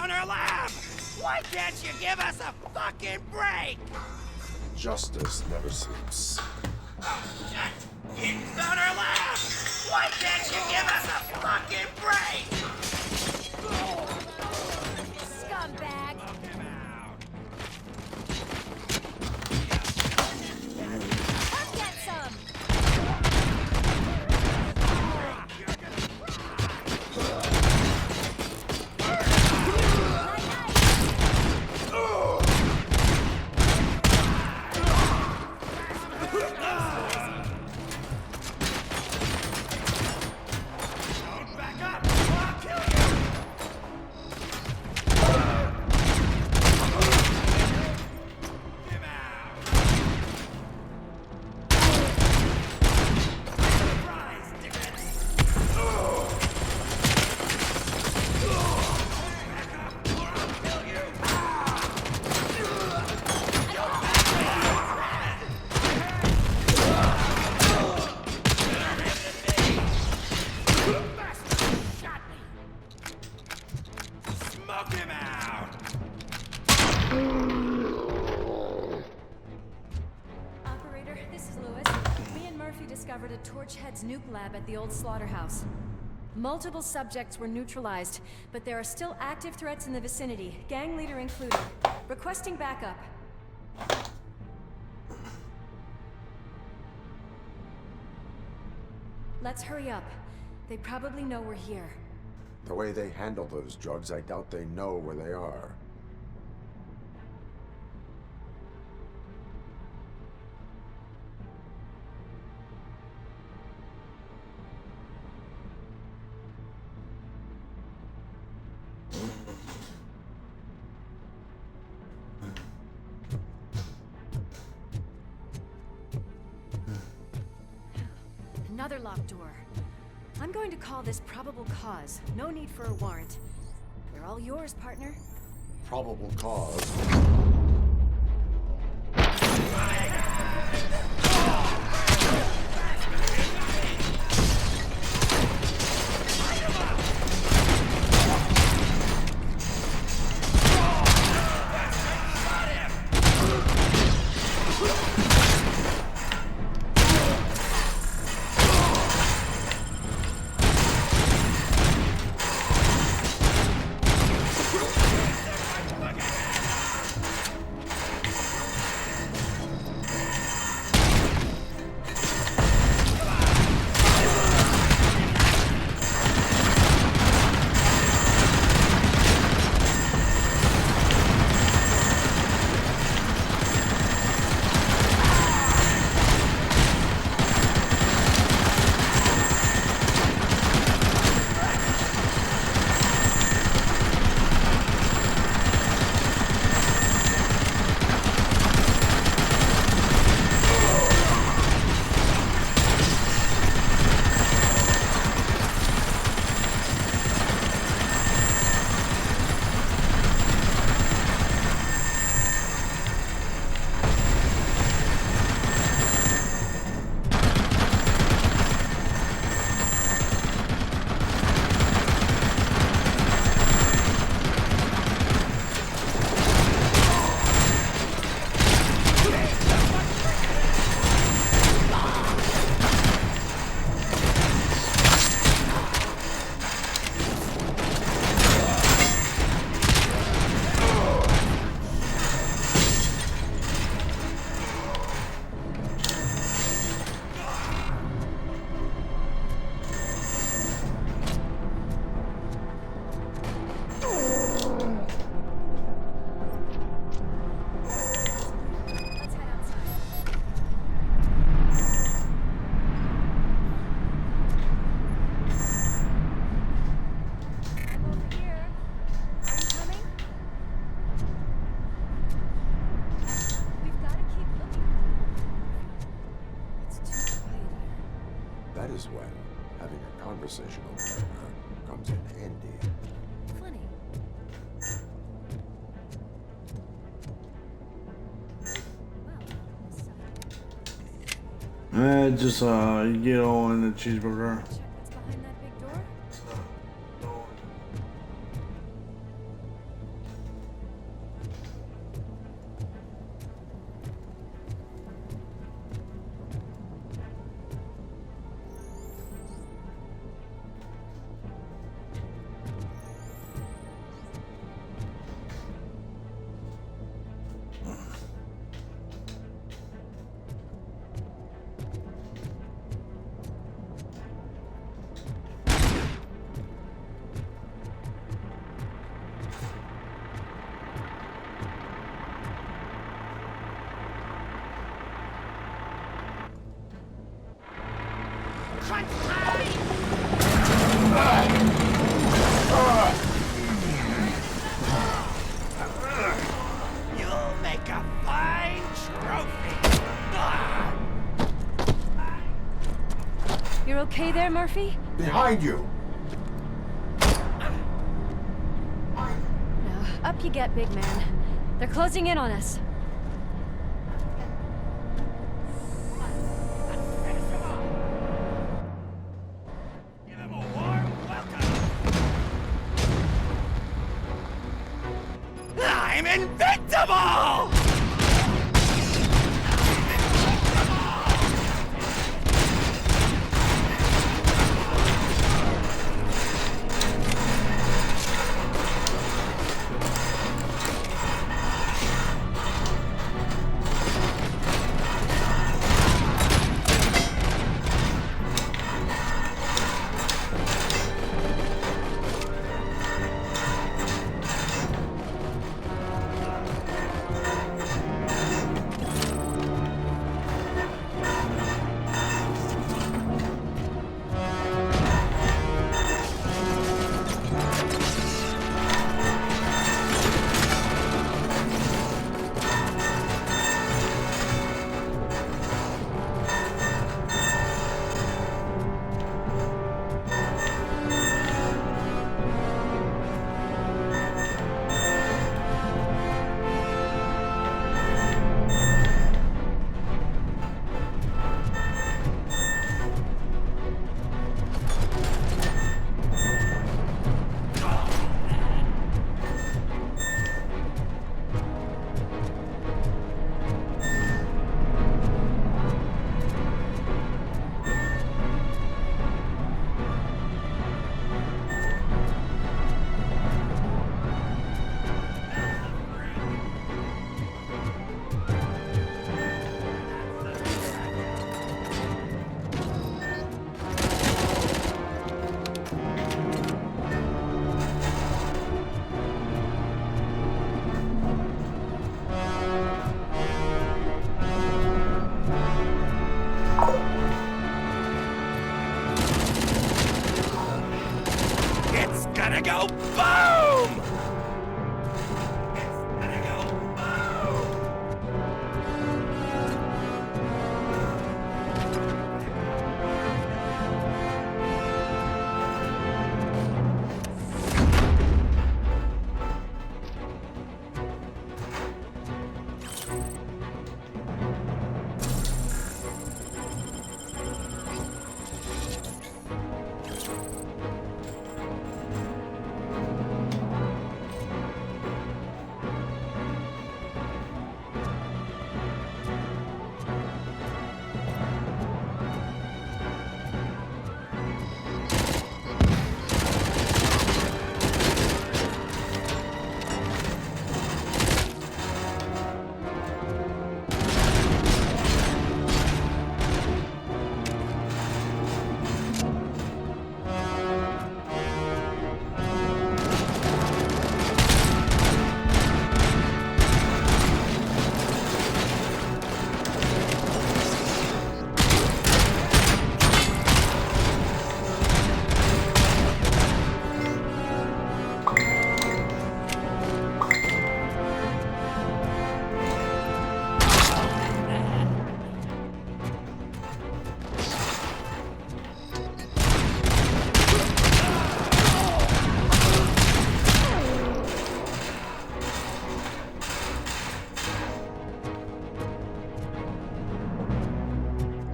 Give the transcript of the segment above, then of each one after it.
down our lab! Why can't you give us a fucking break? Justice never sleeps. Oh, shit! He found our lab! Why can't you give us a fucking break? Scumbag! Come get some! Operator, this is Lewis. Me and Murphy discovered a Torchhead's nuke lab at the old slaughterhouse. Multiple subjects were neutralized, but there are still active threats in the vicinity, gang leader included. Requesting backup. Let's hurry up. They probably know we're here. The way they handle those drugs, I doubt they know where they are. Another locked door. I'm going to call this probable cause. No need for a warrant. We're all yours, partner. Probable cause. That is when having a conversational partner comes in handy. Funny. Just you get on the cheeseburger. Check what's behind that big door. crunch time! You'll make a fine trophy! You're okay there, Murphy? Behind you! No. Up you get, big man. They're closing in on us. Give him a warm welcome! I'm invincible! It's gonna go boom! It's gonna go boom!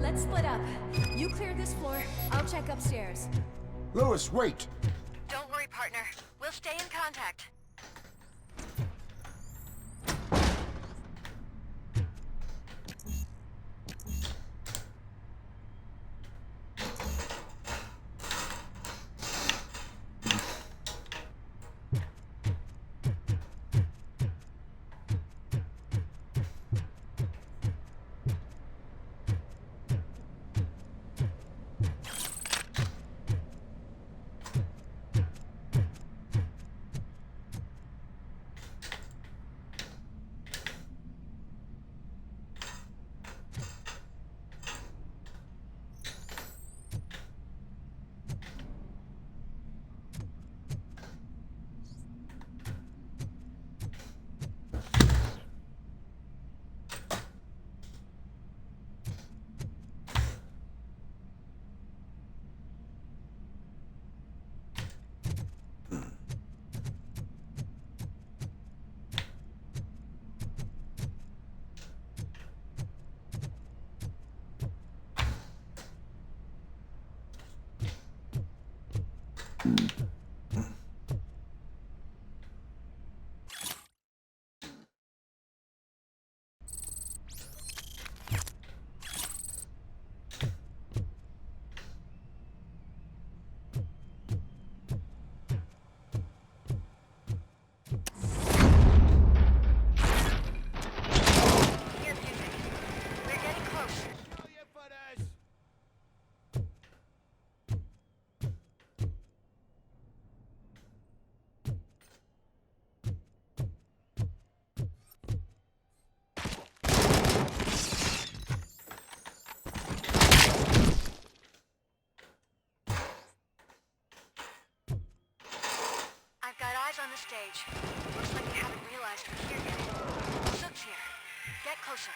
Let's split up. You clear this floor, I'll check upstairs. Lewis, wait! Don't worry, partner. We'll stay in contact. Here, music. We're getting close. I've got eyes on the stage. Looks like they haven't realized we're here yet. Sook's here. Get closer.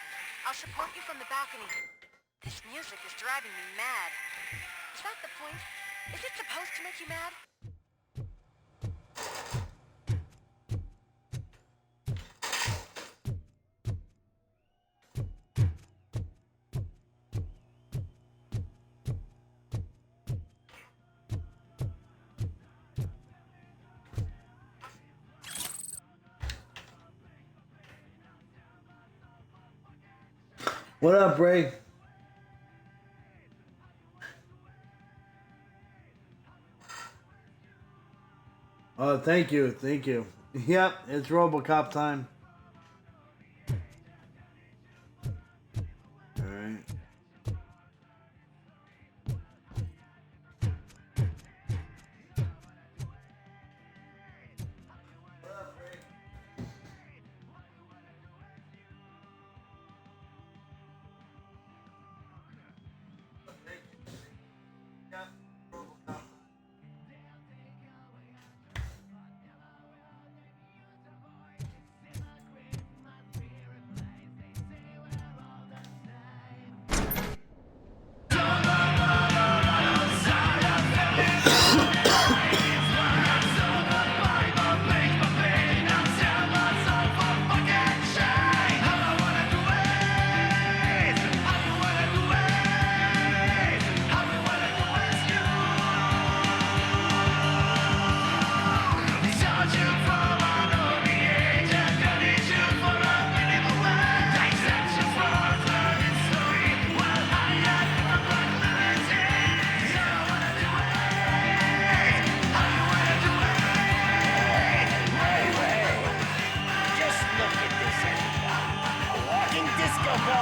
I'll support you from the balcony. This music is driving me mad. Is that the point? Is it supposed to make you mad? What up, Ray? Oh, thank you, thank you. Yep, it's Robocop time. All right.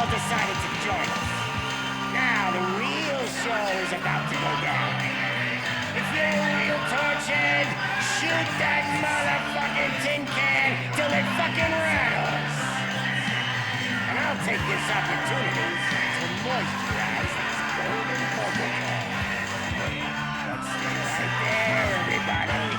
Decided to join us. Now the real show is about to go down. If you're a real torchhead, shoot that motherfucking tin can till it fucking rattles. And I'll take this opportunity to moisturize this golden vocal cord. Let's stay right there, everybody.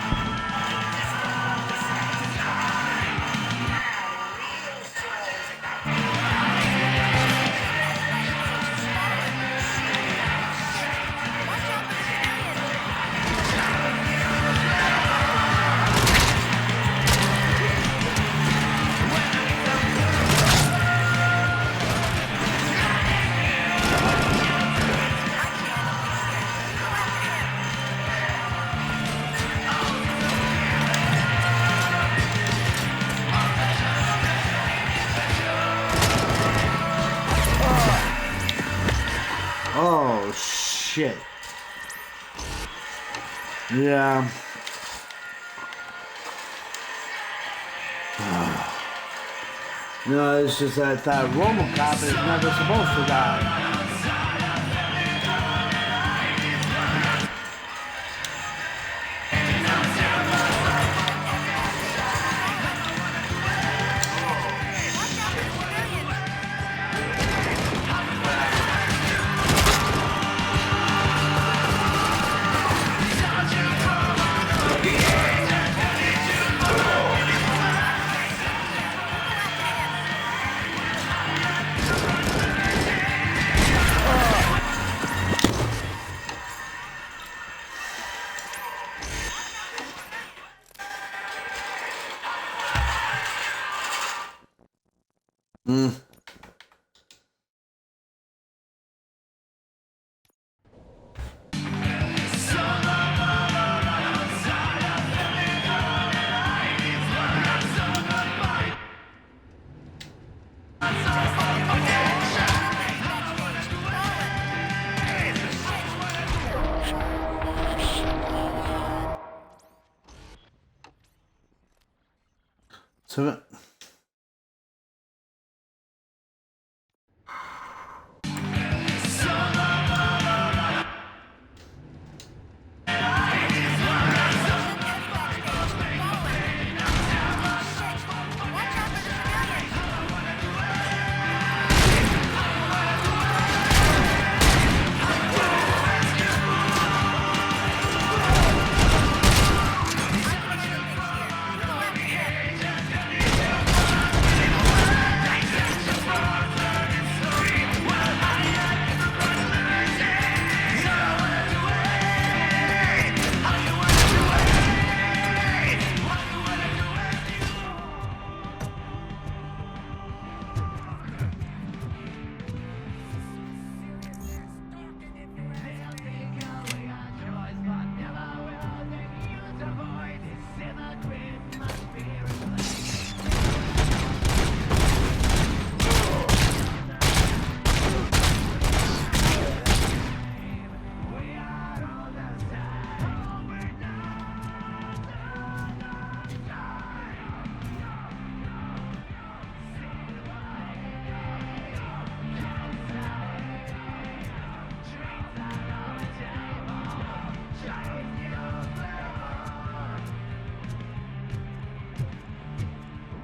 Oh, shit. Yeah. No, it's just that Robocop is never supposed to die. So,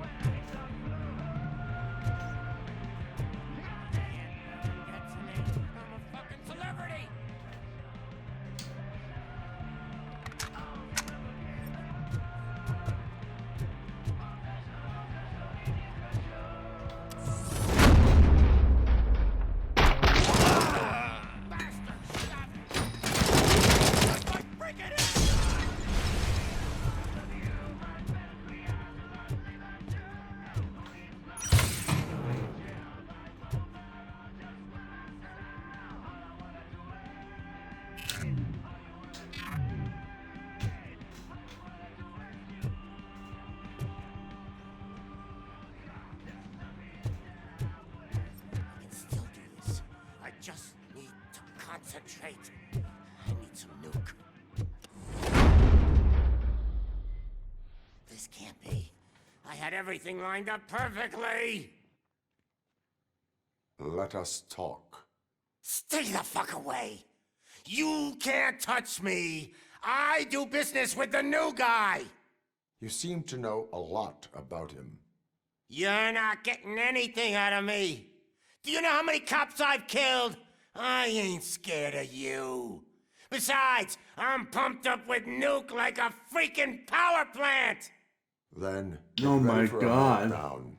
Watch out for the civilians! Concentrate. I need some nuke. This can't be. I had everything lined up perfectly. Let us talk. Stay the fuck away. You can't touch me. I do business with the new guy. You seem to know a lot about him. You're not getting anything out of me. Do you know how many cops I've killed? I ain't scared of you. Besides, I'm pumped up with nuke like a freaking power plant. Then, Oh get ready my for a God. meltdown.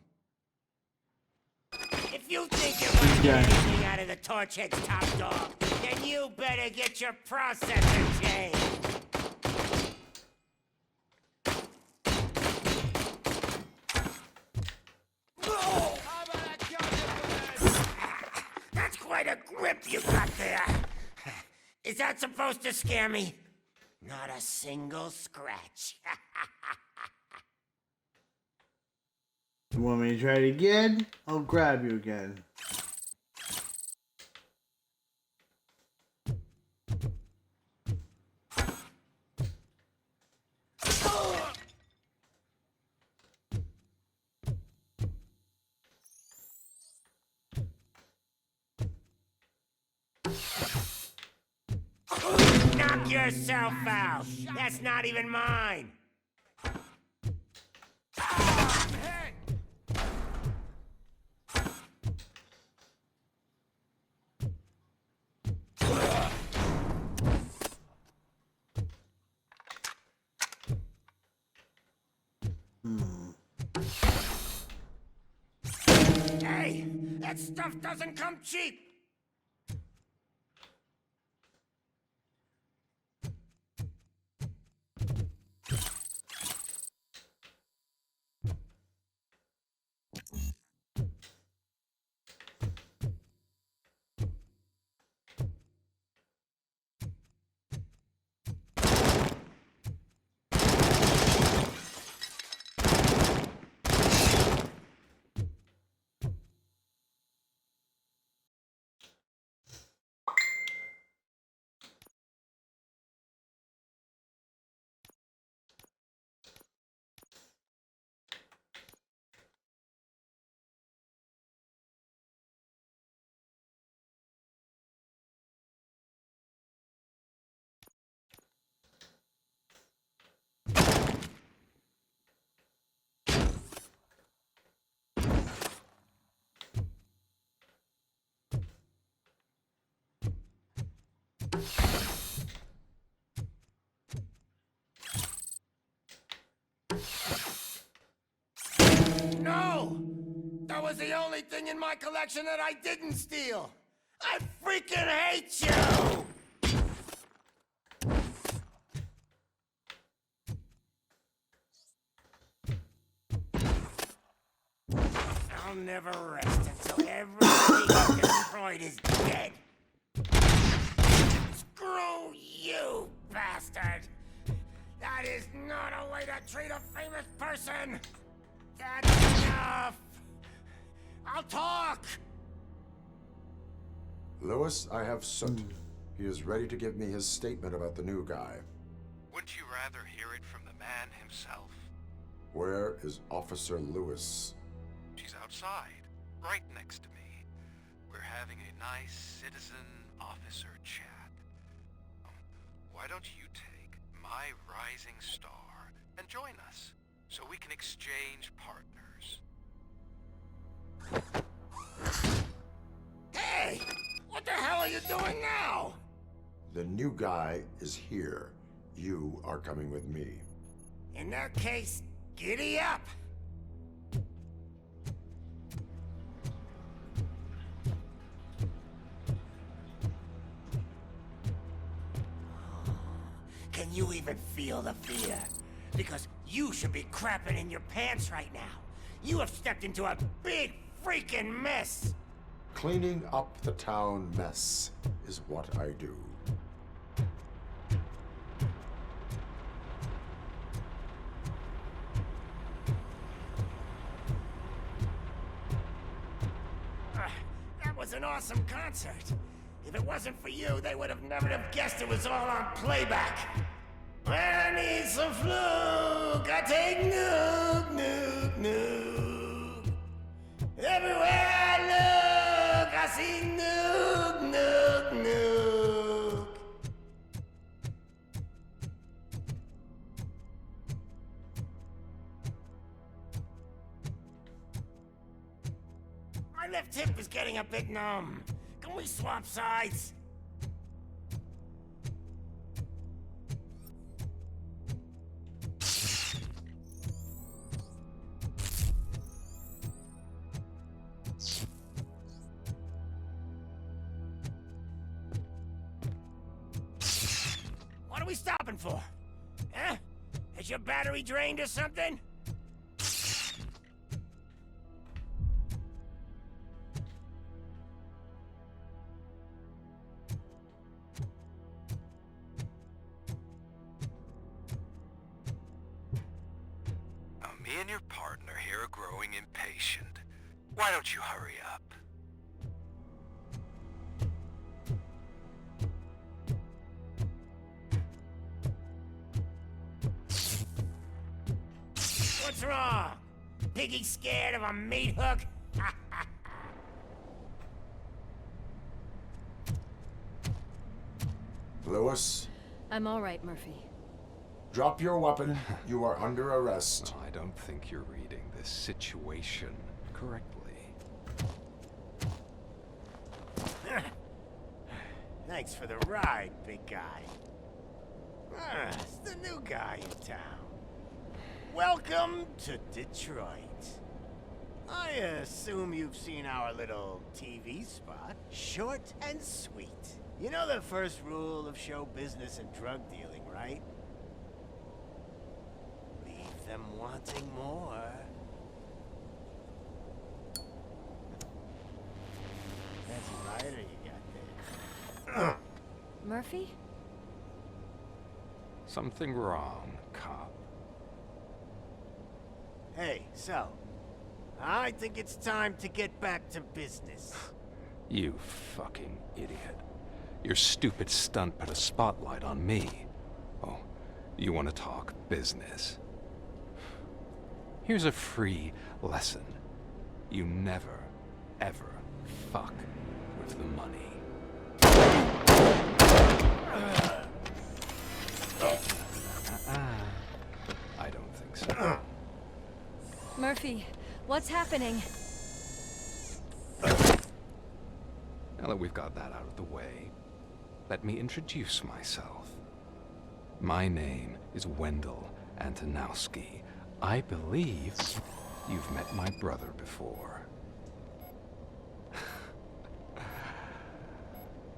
If you think you're gonna get anything out of the Torchhead's top dog, then you better get your processor changed. That's quite a grip you got there. Is that supposed to scare me? Not a single scratch. You want me to try it again? I'll grab you again. Knock yourself out. That's not even mine. Hey, that stuff doesn't come cheap. was the only thing in my collection that I didn't steal. I freaking hate you! I'll never rest until every destroyed is dead. Screw you, bastard! That is not a way to treat a famous person! That's enough! I'll talk! Lewis, I have Soot. He is ready to give me his statement about the new guy. Wouldn't you rather hear it from the man himself? Where is Officer Lewis? She's outside, right next to me. We're having a nice citizen-officer chat. Why don't you take my rising star and join us, so we can exchange partners? Hey! What the hell are you doing now? The new guy is here. You are coming with me. In that case, giddy up! Can you even feel the fear? Because you should be crapping in your pants right now. You have stepped into a big freaking mess! Cleaning up the town mess is what I do. That was an awesome concert. If it wasn't for you, they would have never have guessed it was all on playback. When I need some fluke, I take nuke, nuke, nuke. Everywhere I look, I see nuke, nuke, nuke. My left hip is getting a bit numb. Can we swap sides? What are we stopping for? Huh? Is your battery drained or something? Me and your partner here are growing impatient. Why don't you hurry up? What's wrong? Piggy scared of a meat hook? Lewis, I'm all right, Murphy. drop your weapon. You are under arrest. I don't think you're reading this situation correctly. Thanks for the ride, big guy. It's the new guy in town. Welcome to Detroit. I assume you've seen our little TV spot. Short and sweet. You know the first rule of show business and drug dealing, right? Leave them wanting more. That's a lighter you got there. Murphy? Something wrong, cop. Hey, so, I think it's time to get back to business. You fucking idiot. Your stupid stunt put a spotlight on me. Oh, you want to talk business? Here's a free lesson. You never, ever fuck with the money. I don't think so. Murphy, what's happening? Now that we've got that out of the way, let me introduce myself. My name is Wendell Antonowski. I believe you've met my brother before.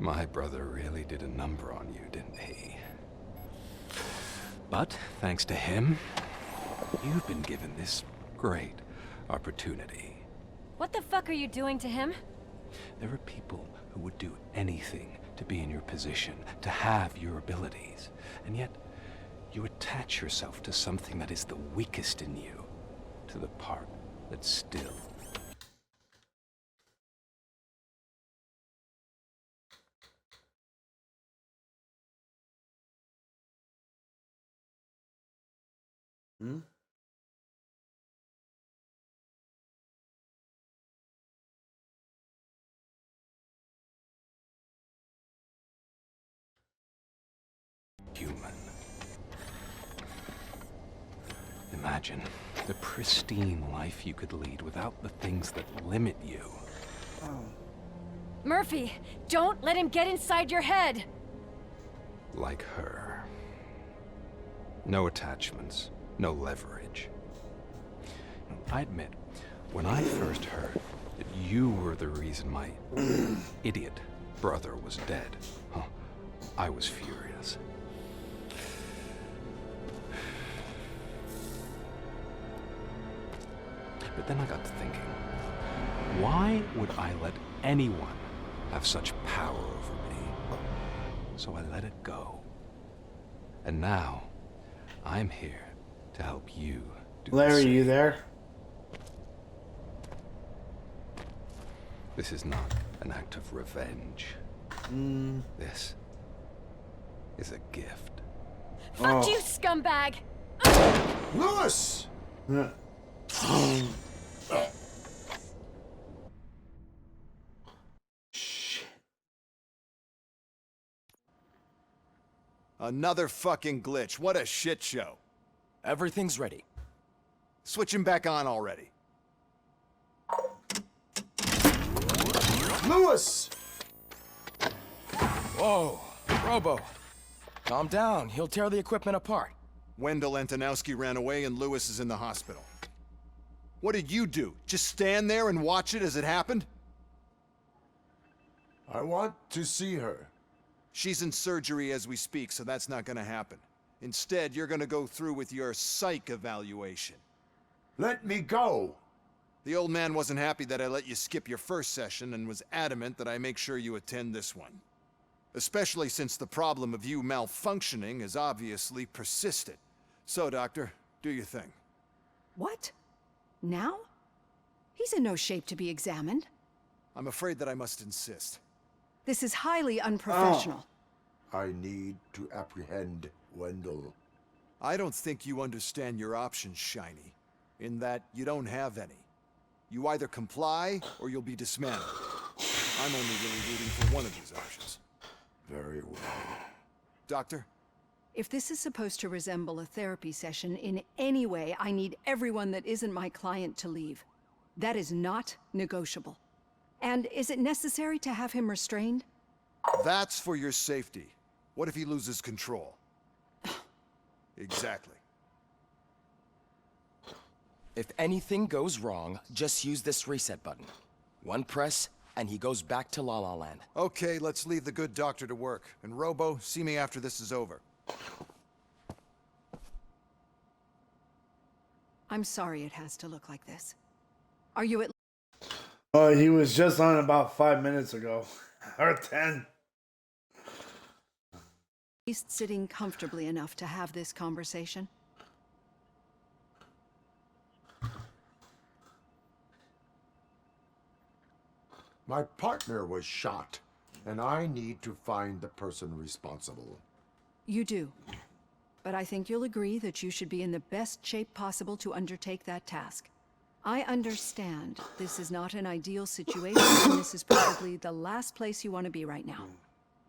My brother really did a number on you, didn't he? But thanks to him, you've been given this great opportunity. What the fuck are you doing to him? There are people who would do anything to be in your position, to have your abilities, and yet you attach yourself to something that is the weakest in you, to the part that's still. Hmm? Human. Imagine the pristine life you could lead without the things that limit you. Murphy, don't let him get inside your head! Like her. No attachments, no leverage. I admit, when I first heard that you were the reason my idiot brother was dead, I was furious. But then I got to thinking, why would I let anyone have such power over me? So I let it go. And now, I'm here to help you do the Larry, same. you there? This is not an act of revenge. This is a gift. Fuck you, scumbag! Lewis! Shit. Another fucking glitch. What a shit show. Everything's ready. Switch him back on already. Lewis! Whoa, Robo. Calm down. He'll tear the equipment apart. Wendell Antonowski ran away and Lewis is in the hospital. What did you do? Just stand there and watch it as it happened? I want to see her. She's in surgery as we speak, so that's not gonna happen. Instead, you're gonna go through with your psych evaluation. Let me go! The old man wasn't happy that I let you skip your first session and was adamant that I make sure you attend this one. Especially since the problem of you malfunctioning has obviously persisted. So, Doctor, do your thing. What? Now? He's in no shape to be examined. I'm afraid that I must insist. This is highly unprofessional. I need to apprehend Wendell. I don't think you understand your options, Shiny. In that you don't have any. You either comply or you'll be dismantled. I'm only really rooting for one of these options. Very well. Doctor? If this is supposed to resemble a therapy session in any way, I need everyone that isn't my client to leave. That is not negotiable. And is it necessary to have him restrained? That's for your safety. What if he loses control? Exactly. If anything goes wrong, just use this reset button. One press, and he goes back to La La Land. Okay, let's leave the good doctor to work. And Robo, see me after this is over. I'm sorry it has to look like this. Are you at Oh, he was just on about 5 minutes ago. Or 10. least sitting comfortably enough to have this conversation? My partner was shot, and I need to find the person responsible. You do. But I think you'll agree that you should be in the best shape possible to undertake that task. I understand this is not an ideal situation, and this is probably the last place you want to be right now.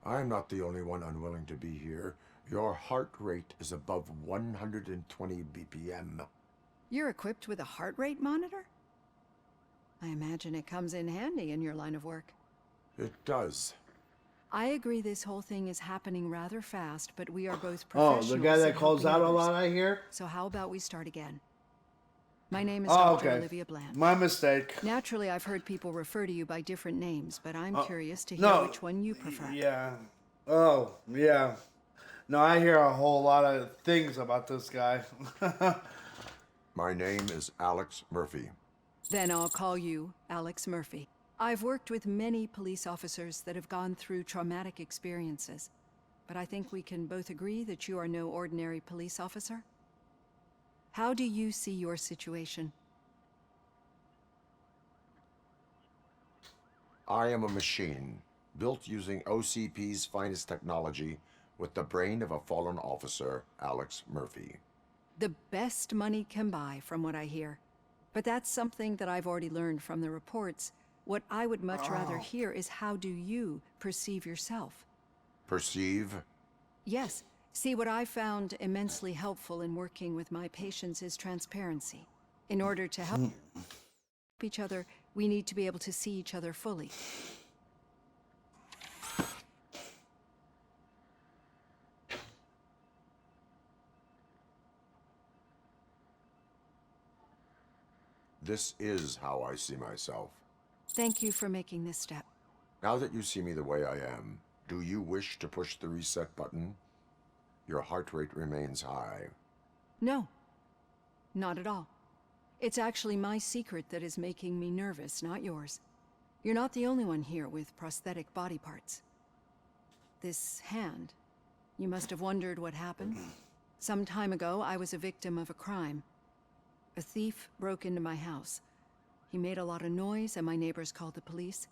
I'm not the only one unwilling to be here. Your heart rate is above 120 BPM. You're equipped with a heart rate monitor? I imagine it comes in handy in your line of work. It does. I agree this whole thing is happening rather fast, but we are both Oh, professionals. the guy that at calls helping out a others. lot, I hear? So how about we start again? My name is Oh, Dr. okay. Olivia Bland. My mistake. Naturally, I've heard people refer to you by different names, but I'm curious to hear no. which one you prefer. Yeah. Oh, yeah. No, I hear a whole lot of things about this guy. My name is Alex Murphy. Then I'll call you Alex Murphy. I've worked with many police officers that have gone through traumatic experiences, but I think we can both agree that you are no ordinary police officer. How do you see your situation? I am a machine, built using OCP's finest technology with the brain of a fallen officer, Alex Murphy. The best money can buy, from what I hear. But that's something that I've already learned from the reports. What I would much rather hear is how do you perceive yourself? Perceive? Yes. See, what I found immensely helpful in working with my patients is transparency. In order to help each other, we need to be able to see each other fully. This is how I see myself. Thank you for making this step. Now that you see me the way I am, do you wish to push the reset button? Your heart rate remains high. No, not at all. It's actually my secret that is making me nervous, not yours. You're not the only one here with prosthetic body parts. This hand, you must have wondered what happened. Some time ago, I was a victim of a crime. A thief broke into my house. He made a lot of noise and my neighbors called the police.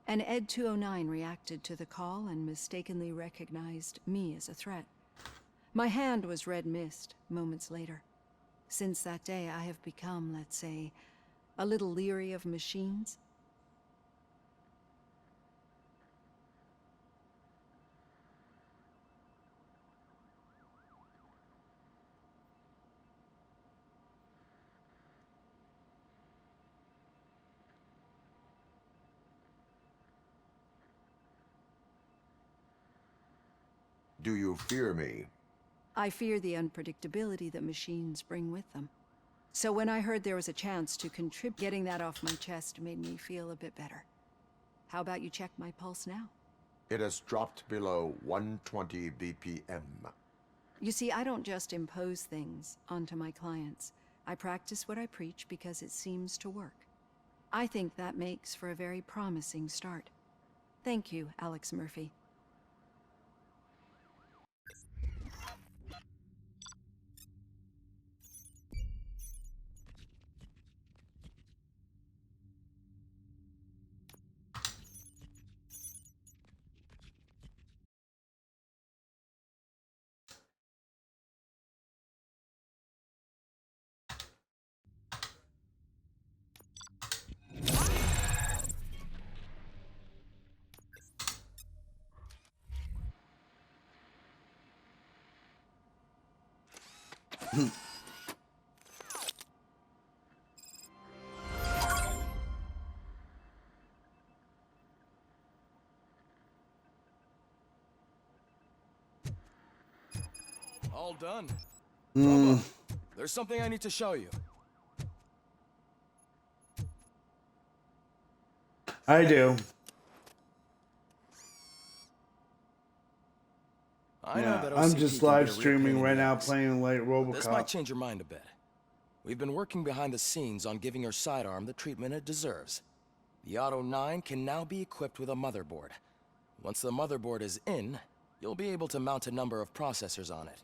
And Ed 209 reacted to the call and mistakenly recognized me as a threat. My hand was red mist moments later. Since that day, I have become, let's say, a little leery of machines. Do you fear me? I fear the unpredictability that machines bring with them. So when I heard there was a chance to contribute, getting that off my chest made me feel a bit better. How about you check my pulse now? It has dropped below 120 BPM. You see, I don't just impose things onto my clients. I practice what I preach because it seems to work. I think that makes for a very promising start. Thank you, Alex Murphy. All done. Robo, there's something I need to show you. I do. I know Yeah, that I'm OCP just can be a live real pain streaming in right the now ass. playing late This might Robocop. change your mind a bit. We've been working behind the scenes on giving your sidearm the treatment it deserves. The Auto 9 can now be equipped with a motherboard. Once the motherboard is in, you'll be able to mount a number of processors on it.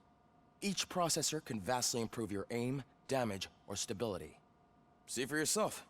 Each processor can vastly improve your aim, damage, or stability. See for yourself.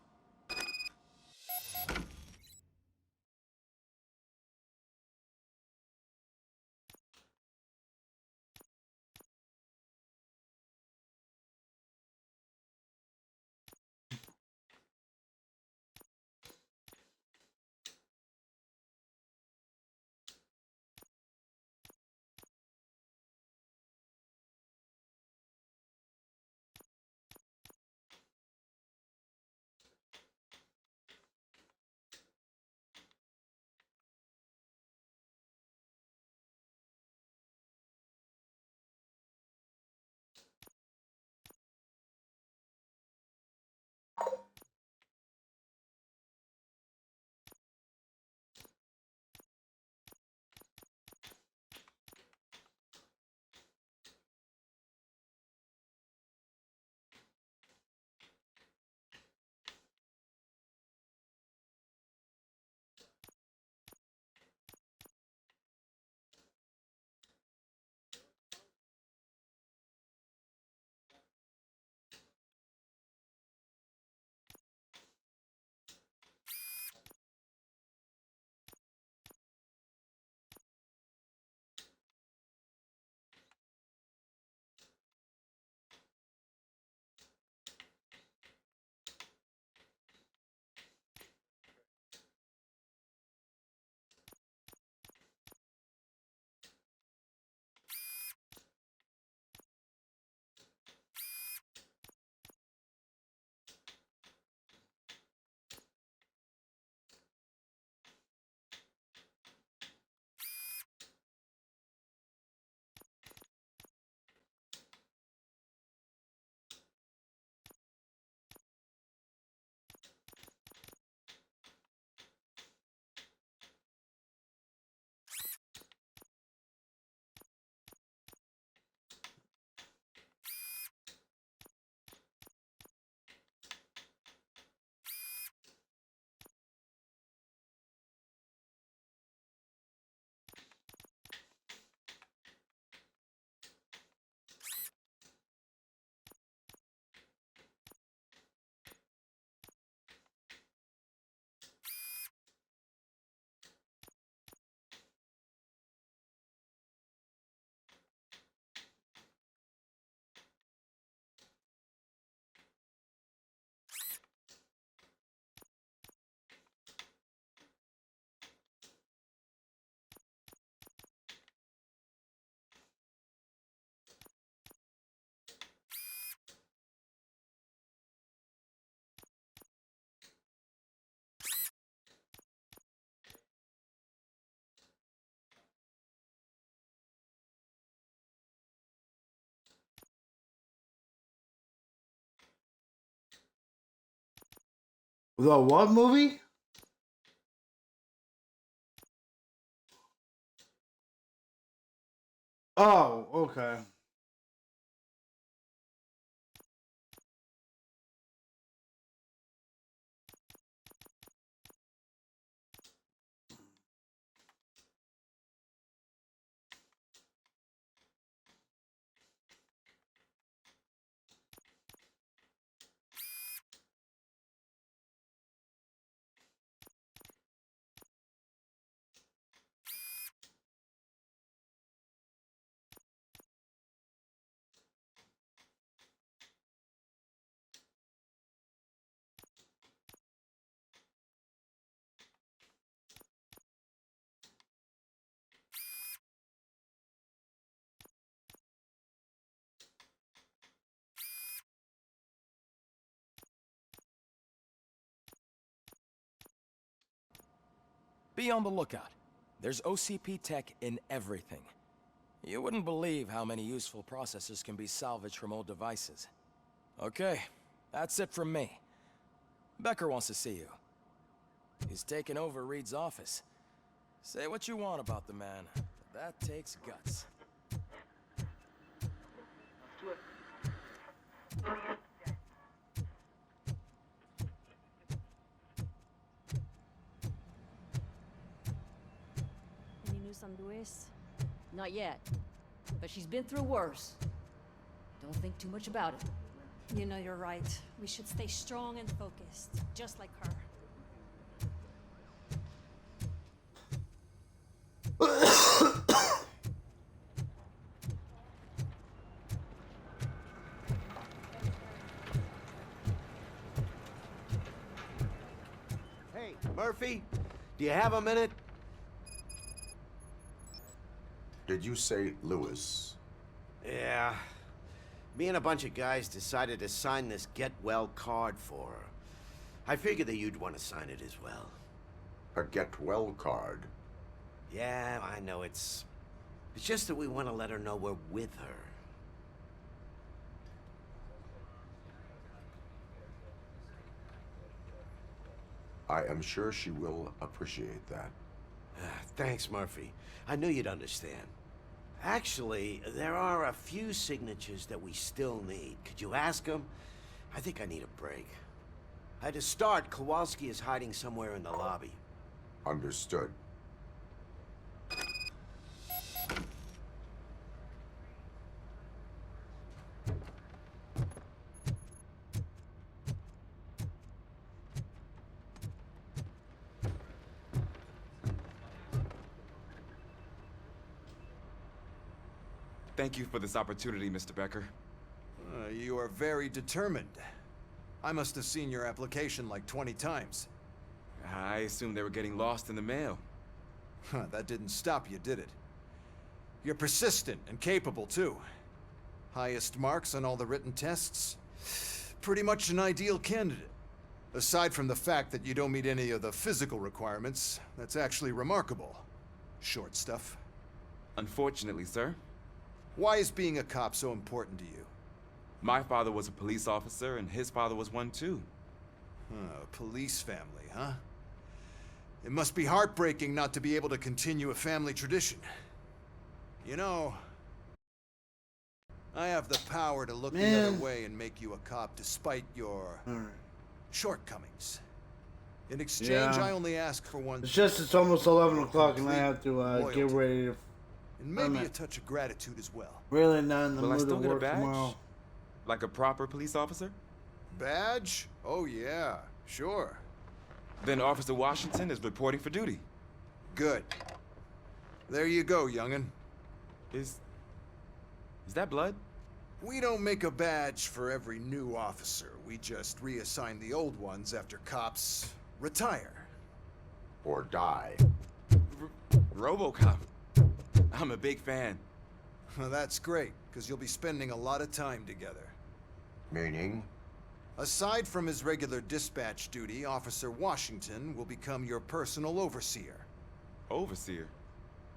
The what movie? Oh, okay. Be on the lookout. There's OCP tech in everything. You wouldn't believe how many useful processors can be salvaged from old devices. Okay, that's it from me. Becker wants to see you. He's taken over Reed's office. Say what you want about the man, but that takes guts. Any news on Luis? Not yet, but she's been through worse. Don't think too much about it. You know you're right. We should stay strong and focused, just like her. Hey, Murphy, do you have a minute? Did you say Lewis? Yeah. Me and a bunch of guys decided to sign this get well card for her. I figured that you'd want to sign it as well. A get well card? Yeah, I know it's just that we want to let her know we're with her. I am sure she will appreciate that. Thanks, Murphy. I knew you'd understand. Actually, there are a few signatures that we still need. Could you ask them? I think I need a break. To start, Kowalski is hiding somewhere in the lobby. Understood. Thank you for this opportunity, Mr. Becker. You are very determined. I must have seen your application like 20 times. I assumed they were getting lost in the mail. That didn't stop you, did it? You're persistent and capable, too. Highest marks on all the written tests. Pretty much an ideal candidate. Aside from the fact that you don't meet any of the physical requirements, that's actually remarkable. Short stuff. Unfortunately, sir. Why is being a cop so important to you? My father was a police officer, and his father was one, too. Police family, huh? It must be heartbreaking not to be able to continue a family tradition. You know, I have the power to look the other way and make you a cop despite your shortcomings. In exchange, I only ask for one. It's just it's almost 11 o'clock and I have to get ready to. And maybe a touch of gratitude as well. Really not in the Will I mood still to get a work badge? tomorrow. Like a proper police officer? Badge? Oh yeah, sure. Then Officer Washington is reporting for duty. Good. There you go, young'un. Is that blood? We don't make a badge for every new officer. We just reassign the old ones after cops retire. Or die. Robocop. I'm a big fan. Well, that's great, because you'll be spending a lot of time together. Meaning? Aside from his regular dispatch duty, Officer Washington will become your personal overseer. Overseer?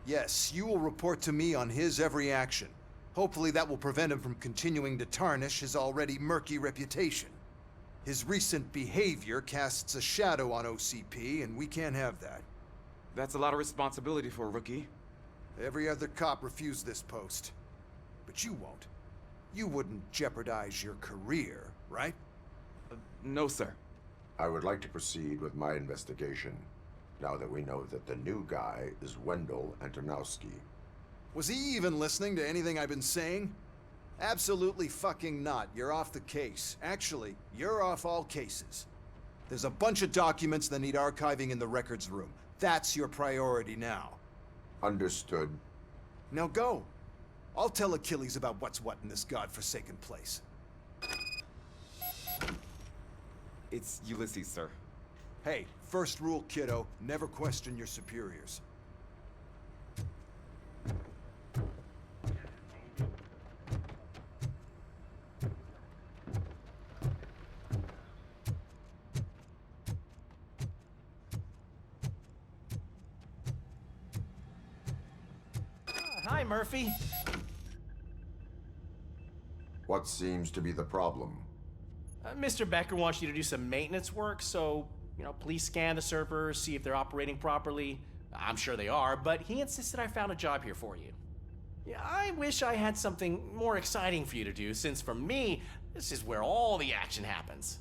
Yes, you will report to me on his every action. Hopefully that will prevent him from continuing to tarnish his already murky reputation. His recent behavior casts a shadow on OCP, and we can't have that. That's a lot of responsibility for a rookie. Every other cop refused this post. But you won't. You wouldn't jeopardize your career, right? No, sir. I would like to proceed with my investigation, now that we know that the new guy is Wendell Antonowski. Was he even listening to anything I've been saying? Absolutely fucking not. You're off the case. Actually, you're off all cases. There's a bunch of documents that need archiving in the records room. That's your priority now. Understood. Now go. I'll tell Achilles about what's what in this godforsaken place. It's Ulysses, sir. Hey, first rule, kiddo, never question your superiors. Hi, Murphy. What seems to be the problem? Mr. Becker wants you to do some maintenance work, so, please scan the servers, see if they're operating properly. I'm sure they are, but he insisted I found a job here for you. Yeah, I wish I had something more exciting for you to do, since for me, this is where all the action happens.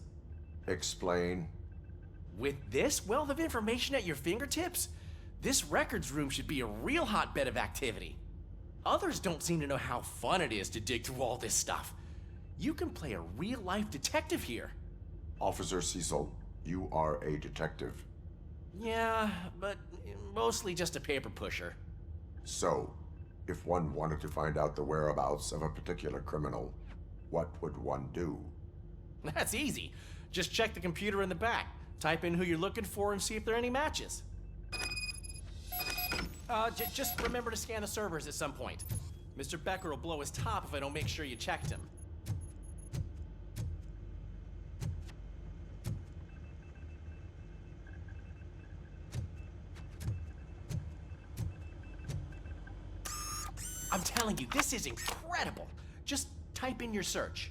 Explain. With this wealth of information at your fingertips, this records room should be a real hotbed of activity. Others don't seem to know how fun it is to dig through all this stuff. You can play a real-life detective here. Officer Cecil, you are a detective. Yeah, but mostly just a paper pusher. So, if one wanted to find out the whereabouts of a particular criminal, what would one do? That's easy. Just check the computer in the back, type in who you're looking for, and see if there are any matches. Just remember to scan the servers at some point. Mr. Becker will blow his top if I don't make sure you checked him. I'm telling you, this is incredible. Just type in your search.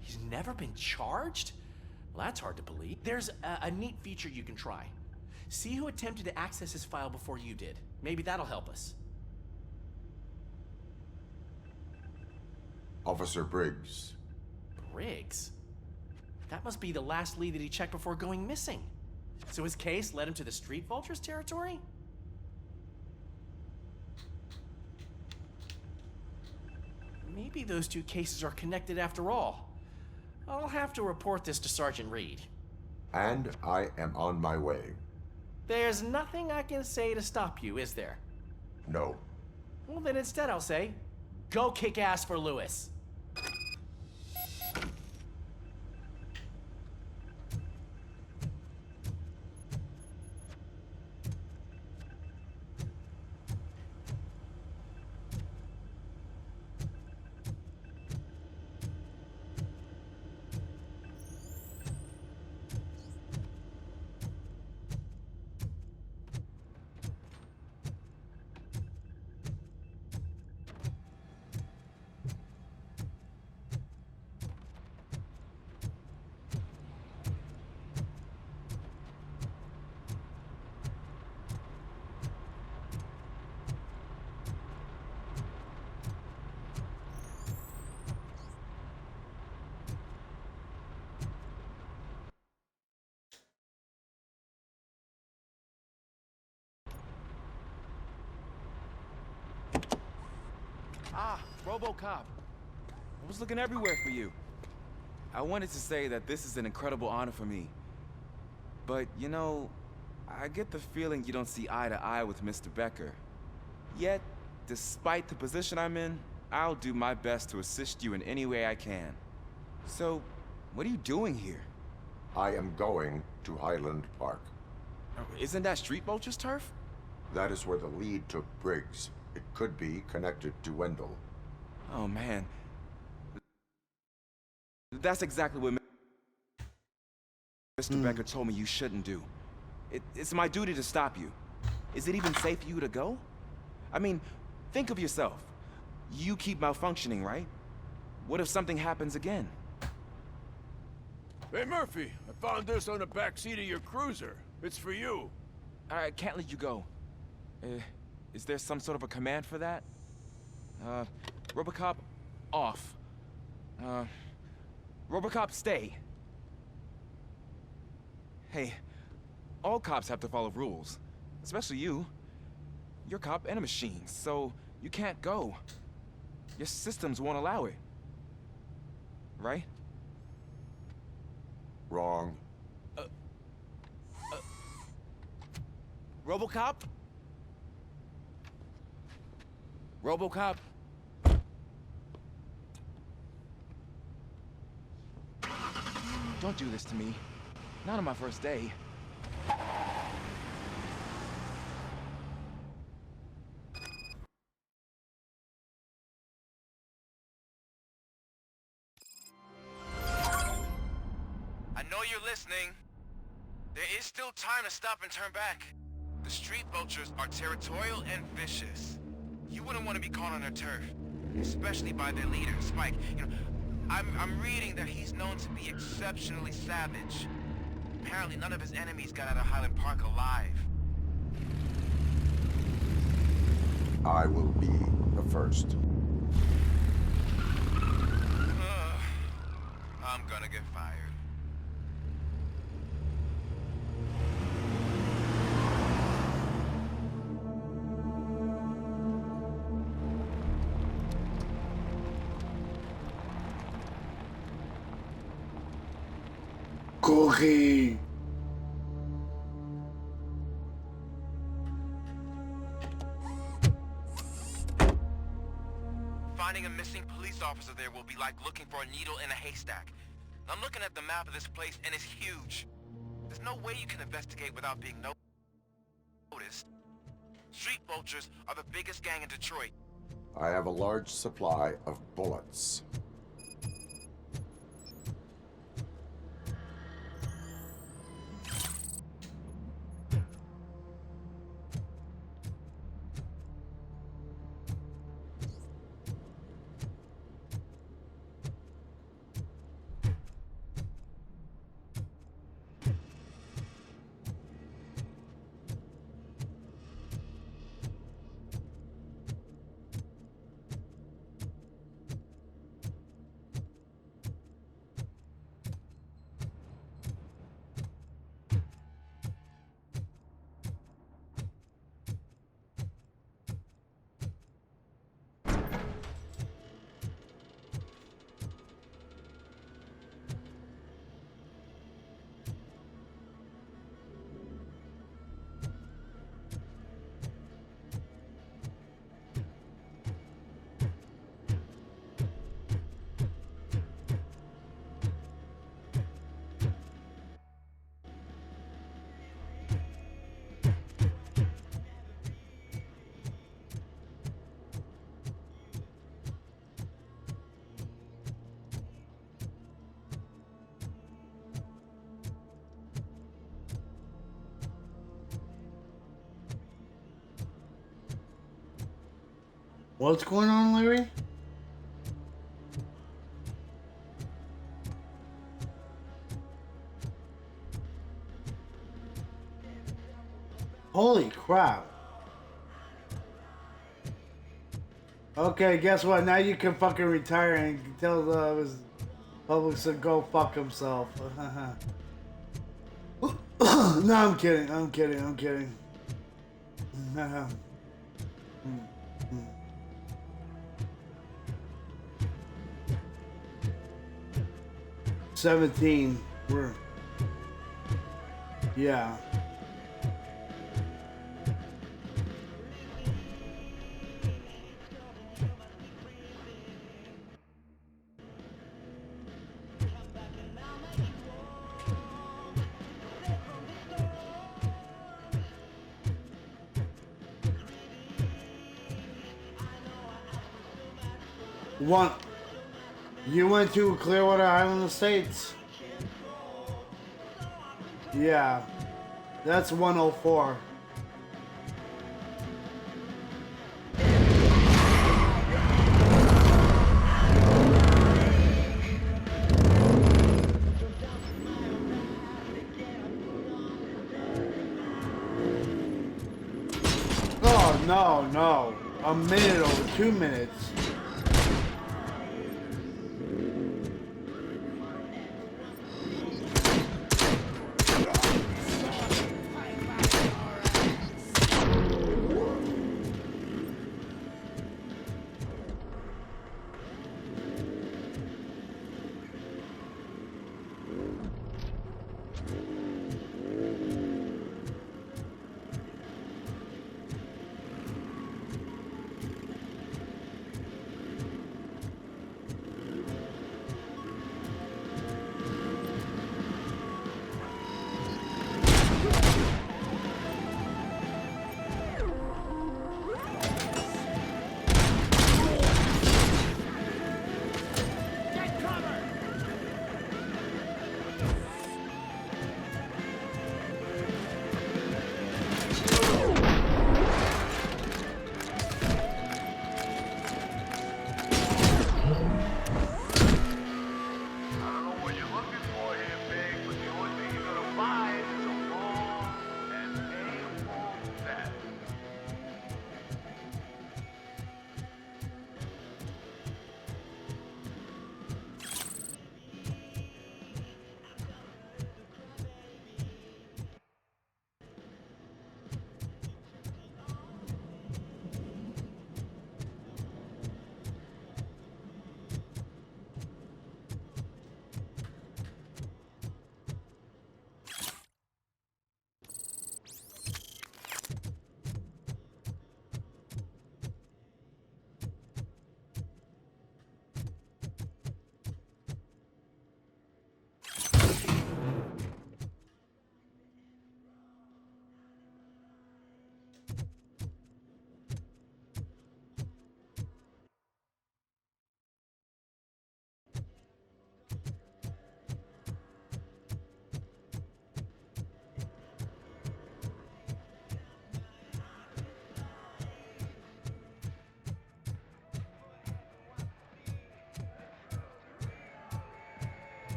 He's never been charged? Well, that's hard to believe. There's a neat feature you can try. See who attempted to access his file before you did. Maybe that'll help us. Officer Briggs. Briggs? That must be the last lead that he checked before going missing. So his case led him to the Street Vultures territory? Maybe those two cases are connected after all. I'll have to report this to Sergeant Reed. And I am on my way. There's nothing I can say to stop you, is there? No. Well, then instead I'll say, go kick ass for Lewis. Ah, Robocop. I was looking everywhere for you. I wanted to say that this is an incredible honor for me. But, I get the feeling you don't see eye to eye with Mr. Becker. Yet, despite the position I'm in, I'll do my best to assist you in any way I can. So, what are you doing here? I am going to Highland Park. Isn't that Street Vulture's turf? That is where the lead took Briggs. It could be connected to Wendell. Oh, man. That's exactly what Mr. Becker told me you shouldn't do. It's my duty to stop you. Is it even safe for you to go? I mean, think of yourself. You keep malfunctioning, right? What if something happens again? Hey, Murphy, I found this on the back seat of your cruiser. It's for you. I can't let you go. Is there some sort of a command for that? Robocop, off. Robocop, stay. Hey, all cops have to follow rules. Especially you. You're a cop and a machine, so you can't go. Your systems won't allow it. Right? Wrong. Robocop? Robocop? Don't do this to me. Not on my first day. I know you're listening. There is still time to stop and turn back. The street vultures are territorial and vicious. You wouldn't want to be caught on their turf, especially by their leader, Spike. You know, I'm reading that he's known to be exceptionally savage. Apparently none of his enemies got out of Highland Park alive. I will be the first. I'm gonna get fired. Corre! Finding a missing police officer there will be like looking for a needle in a haystack. I'm looking at the map of this place and it's huge. There's no way you can investigate without being noticed. Street vultures are the biggest gang in Detroit. I have a large supply of bullets. What's going on, Larry? Holy crap. Okay, guess what? Now you can fucking retire and tell his public to go fuck himself. No, I'm kidding. I'm kidding. I'm kidding. 17. We're... Yeah. One. You went to Clearwater Island Estates. Yeah. That's 104. Oh, no, no. A minute over 2 minutes.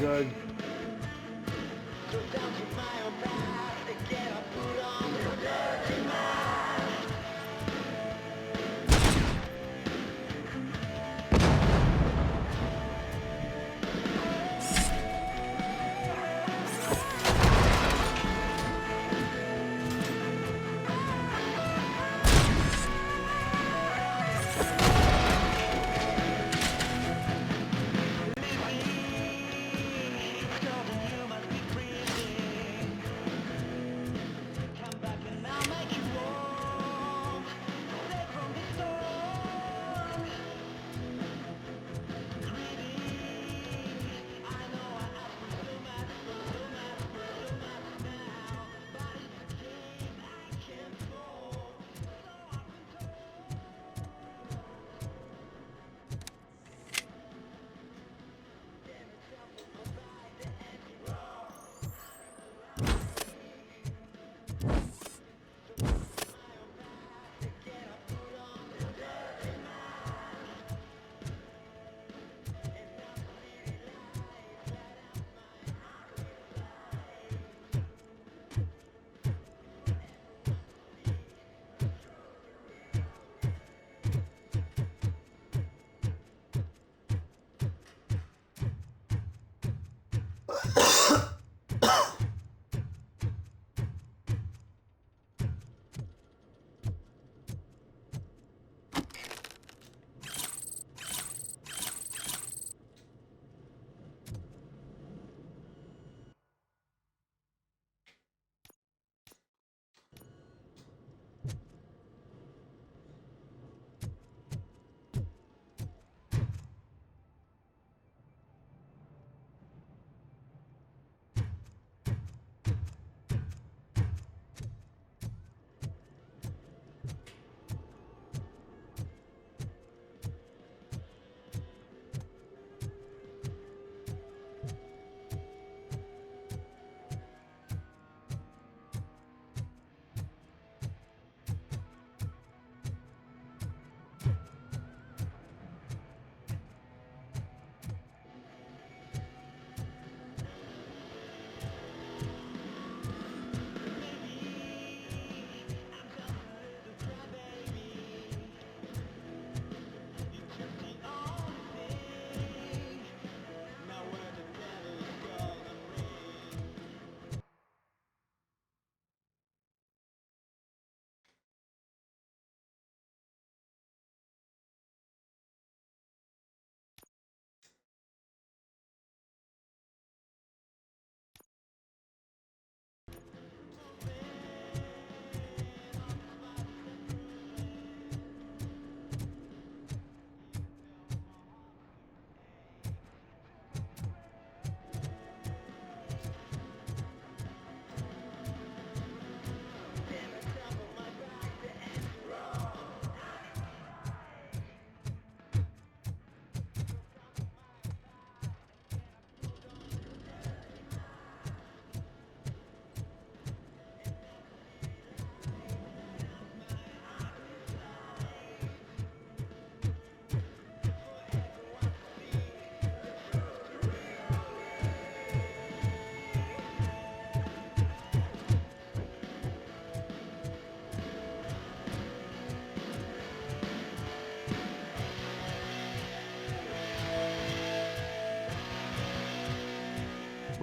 Good.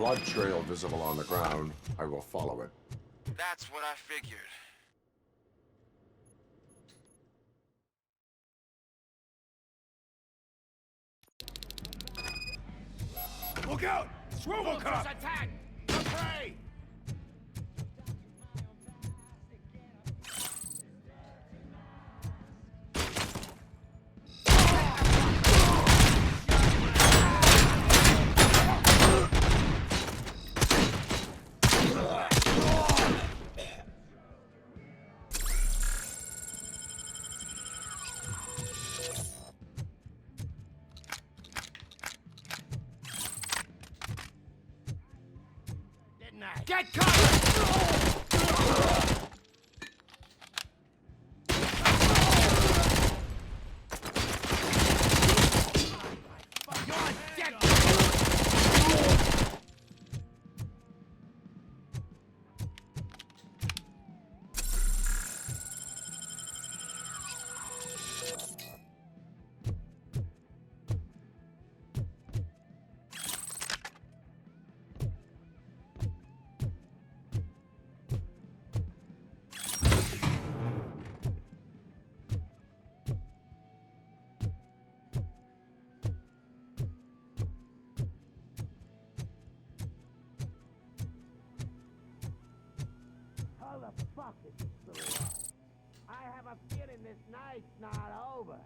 blood trail visible on the ground. I will follow it. That's what I figured. Look out! It's Robocop! Attack! Prey! Get covered! How the fuck is it still alive? I have a feeling this night's not over.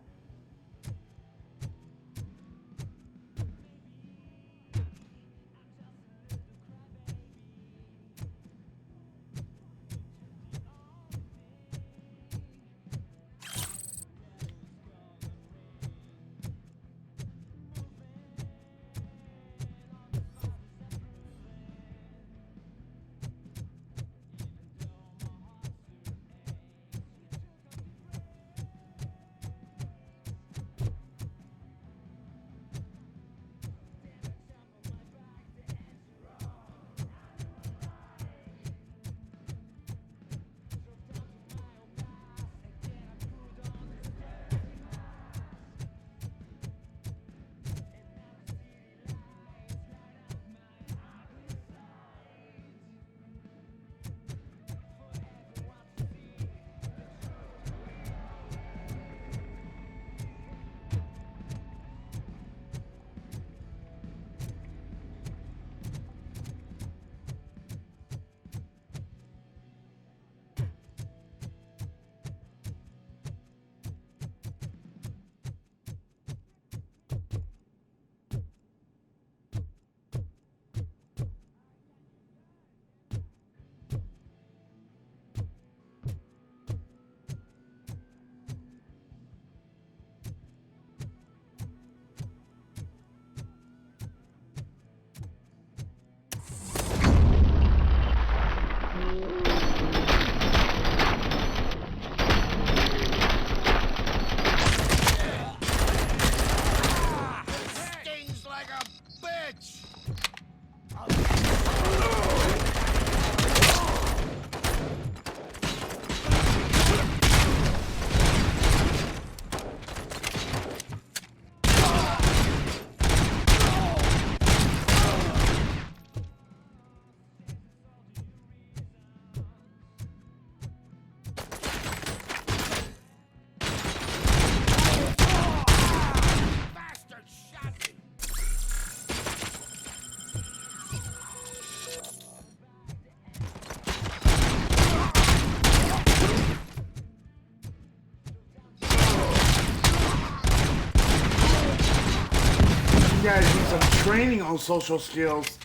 You guys need some training on social skills.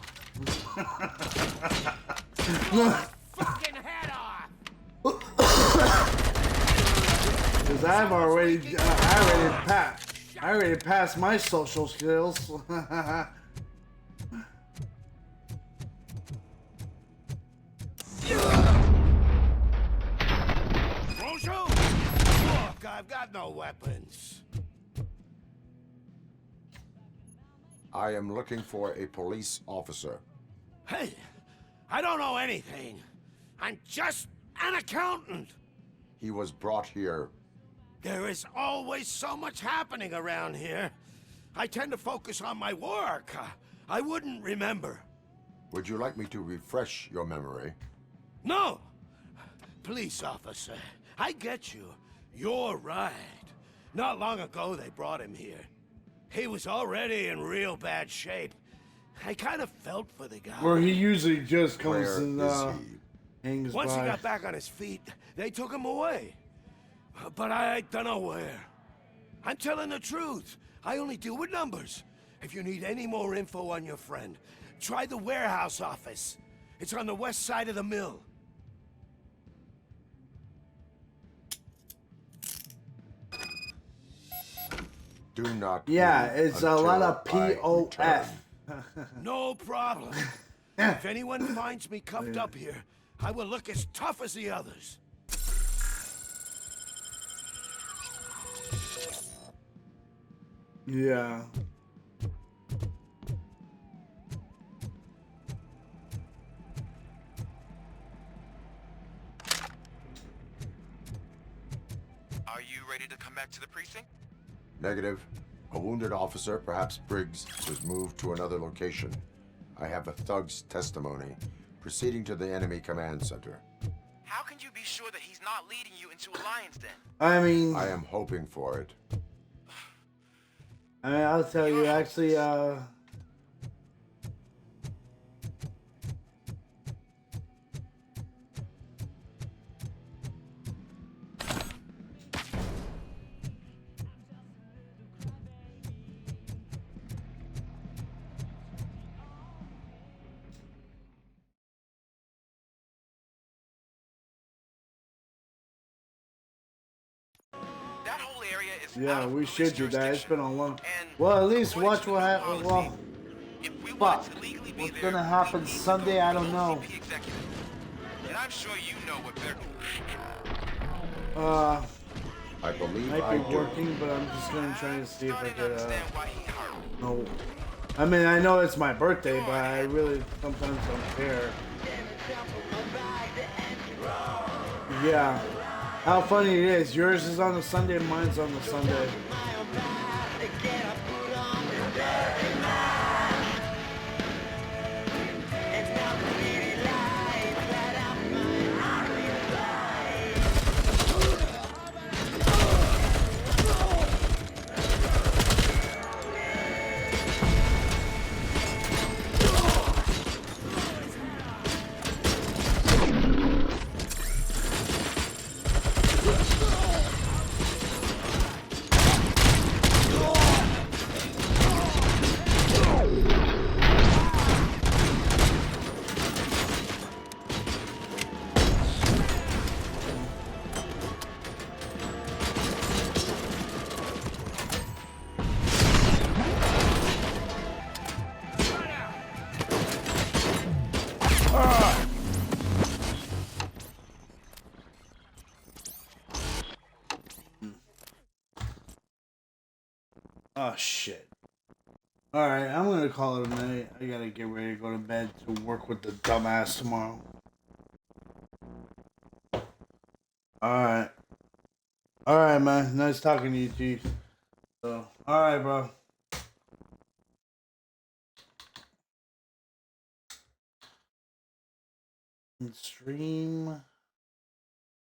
Fucking head off! Because I already passed my social skills. Bonjour! Look, I've got no weapons. I am looking for a police officer. Hey, I don't know anything. I'm just an accountant. He was brought here. There is always so much happening around here. I tend to focus on my work. I wouldn't remember. Would you like me to refresh your memory? No! Police officer, I get you. You're right. Not long ago they brought him here. He was already in real bad shape. I kind of felt for the guy. Where he usually just comes Where and is he? hangs Once he by. got back on his feet, they took him away. But I don't know where. I'm telling the truth. I only deal with numbers. If you need any more info on your friend, try the warehouse office. It's on the west side of the mill. Do not. Yeah, move it's a lot of until I POF. No problem. If anyone finds me cuffed up here, I will look as tough as the others. Yeah. Are you ready to come back to the precinct? Negative. A wounded officer, perhaps Briggs, was moved to another location. I have a thug's testimony, proceeding to the enemy command center. How can you be sure that he's not leading you into Alliance then? I mean, I am hoping for it. I'll tell you, actually, That whole area is yeah, out of we police should do that. It's jurisdiction. been a long. And Well, at least according watch to what new happens. policy, Well, if we fuck. wanted to legally be What's there, gonna we happen need to Sunday? go I to don't the know. OCP executive. And I'm sure you know what they're... I believe might I be do. working, but I'm just gonna try to see if I Starting to could. understand why he hurt. No. I mean, I know it's my birthday, but I really sometimes don't care. Yeah. How funny it is. Yours is on the Sunday, mine's on the Sunday. Oh shit. Alright, I'm gonna call it a night. I gotta get ready to go to bed to work with the dumbass tomorrow. Alright. Alright, man. Nice talking to you, Chief. So, alright, bro. Stream.